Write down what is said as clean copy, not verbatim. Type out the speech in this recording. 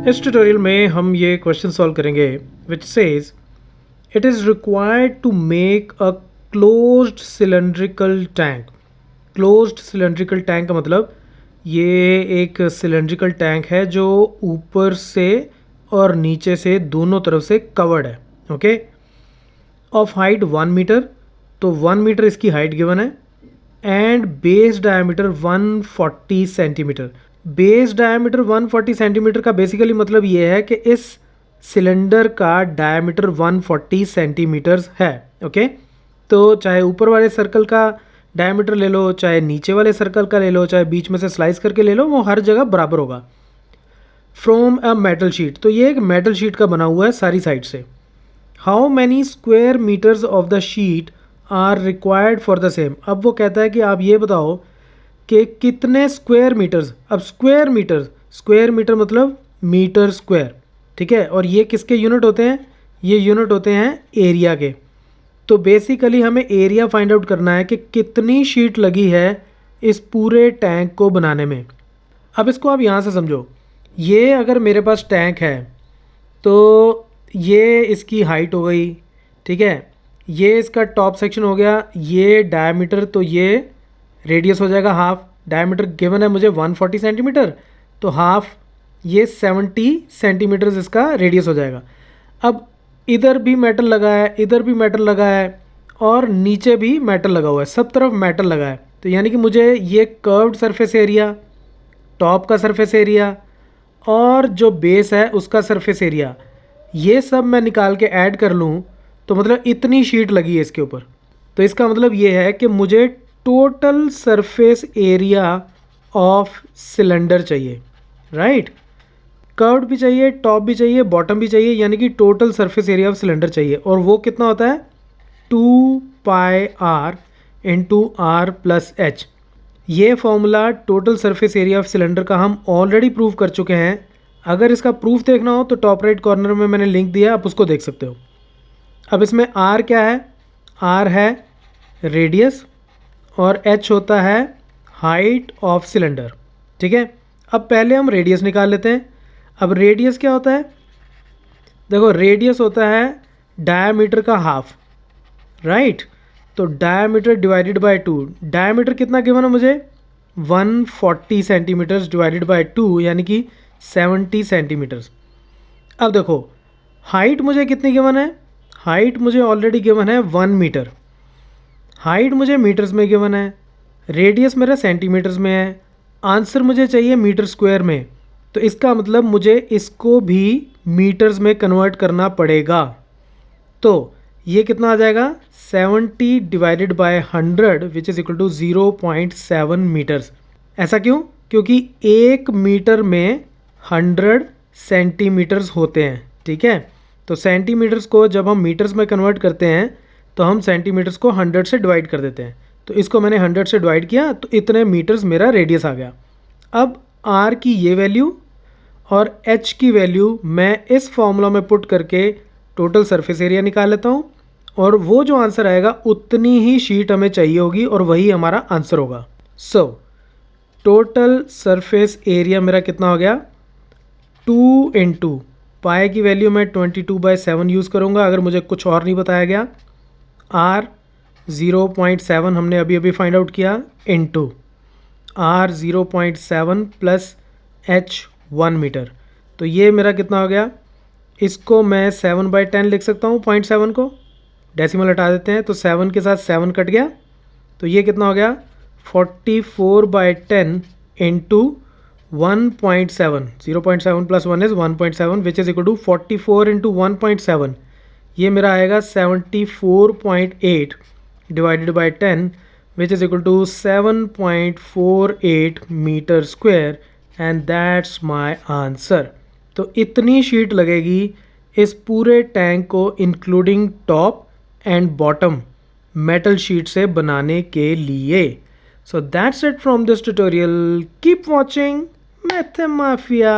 इस ट्यूटोरियल में हम ये क्वेश्चन सॉल्व करेंगे which says it is required to make a closed cylindrical tank. Closed cylindrical tank का मतलब ये एक सिलेंड्रिकल टैंक है जो ऊपर से और नीचे से दोनों तरफ से कवर्ड है। ओके, ऑफ हाइट 1 मीटर, तो 1 मीटर इसकी हाइट गिवन है, and base diameter 140 centimetre. Base diameter 140 centimetre का बेसिकली मतलब ये है कि इस सिलेंडर का डायमीटर 140 सेंटीमीटर्स है। ओके, तो चाहे ऊपर वाले सर्कल का डायमीटर ले लो, चाहे नीचे वाले सर्कल का ले लो, चाहे बीच में से स्लाइस करके ले लो, वो हर जगह बराबर होगा। फ्रॉम अ मेटल शीट, तो ये एक मेटल शीट का बना हुआ है सारी साइड से। How many square metres of the sheet are required for the same. अब वो कहता है कि आप ये बताओ कि कितने स्क्वायर मीटर्स। अब स्क्वायर मीटर मतलब मीटर स्क्वायर, ठीक है। और ये किसके यूनिट होते हैं? ये यूनिट होते हैं एरिया के। तो बेसिकली हमें एरिया फाइंड आउट करना है कि कितनी शीट लगी है इस पूरे टैंक को बनाने में। अब इसको आप यहाँ से समझो, ये अगर मेरे पास टैंक है तो ये इसकी हाइट हो गई, ठीक है, ये इसका टॉप सेक्शन हो गया, ये डायमीटर, तो ये रेडियस हो जाएगा हाफ। डायमीटर गिवन है मुझे 140 सेंटीमीटर, तो हाफ ये 70 सेंटीमीटर इसका रेडियस हो जाएगा। अब इधर भी मेटल लगा है, इधर भी मेटल लगा है, और नीचे भी मेटल लगा हुआ है, सब तरफ मेटल लगा है। तो यानी कि मुझे ये कर्व्ड सरफेस एरिया, टॉप का सरफेस एरिया और जो बेस है उसका सरफेस एरिया, ये सब मैं निकाल के ऐड कर लूँ तो मतलब इतनी शीट लगी है इसके ऊपर। तो इसका मतलब ये है कि मुझे total surface area of cylinder चाहिए, राइट। कर्व्ड भी चाहिए, टॉप भी चाहिए, बॉटम भी चाहिए, यानी कि total surface area of cylinder चाहिए। और वो कितना होता है? 2πr into r plus h. ये formula total surface area of cylinder का हम ऑलरेडी प्रूव कर चुके हैं। अगर इसका प्रूफ देखना हो तो टॉप राइट कॉर्नर में मैंने लिंक दिया, आप उसको देख सकते हो। अब इसमें आर क्या है? आर है रेडियस और एच होता है हाइट ऑफ सिलेंडर, ठीक है। अब पहले हम रेडियस निकाल लेते हैं। अब रेडियस क्या होता है? देखो, रेडियस होता है डायमीटर का हाफ, राइट। तो डायमीटर डिवाइडेड बाय 2, डायमीटर कितना गिवन है मुझे? 140 सेंटीमीटर्स डिवाइडेड बाय 2, यानी कि 70 सेंटीमीटर्स। अब देखो, हाइट मुझे कितनी गिवन है? हाइट मुझे ऑलरेडी गिवन है 1 मीटर। हाइट मुझे मीटर्स में गिवन है, रेडियस मेरा सेंटीमीटर्स में है, आंसर मुझे चाहिए मीटर स्क्वायर में। तो इसका मतलब मुझे इसको भी मीटर्स में कन्वर्ट करना पड़ेगा। तो ये कितना आ जाएगा? 70 divided by 100 which is equal to 0.7 metres. ऐसा क्यों? क्योंकि 1 मीटर में 100 सेंटीमीटर्स होते हैं, ठीक है। तो सेंटीमीटर्स को जब हम मीटर्स में कन्वर्ट करते हैं तो हम सेंटीमीटर्स को 100 से डिवाइड कर देते हैं। तो इसको मैंने 100 से डिवाइड किया तो इतने मीटर्स मेरा रेडियस आ गया। अब आर की ये वैल्यू और एच की वैल्यू मैं इस फॉर्मूला में पुट करके टोटल सरफेस एरिया निकाल लेता हूँ, और वो जो आंसर आएगा उतनी ही शीट हमें चाहिए होगी और वही हमारा आंसर होगा। सो टोटल सरफेस एरिया मेरा कितना हो गया? 2 इंटू पाई की वैल्यू मैं 22/7 यूज़ करूँगा अगर मुझे कुछ और नहीं बताया गया। आर 0.7 हमने अभी अभी फाइंड आउट किया, into R 0.7 plus H 1 metre. तो ये मेरा कितना हो गया? इसको मैं 7/10 लिख सकता हूँ, 0.7 को डेसिमल हटा देते हैं तो 7 के साथ 7 कट गया। तो ये कितना हो गया? 44/10 into 1.7, 0.7 plus 1 is 1.7 which is equal to 44 into 1.7। ये मेरा आएगा 74.8 divided by 10 which is equal to 7.48 metre square, and that's my answer. तो इतनी शीट लगेगी इस पूरे टैंक को including top and bottom metal sheet से बनाने के लिए। So that's it from this tutorial. Keep watching Mathemafia.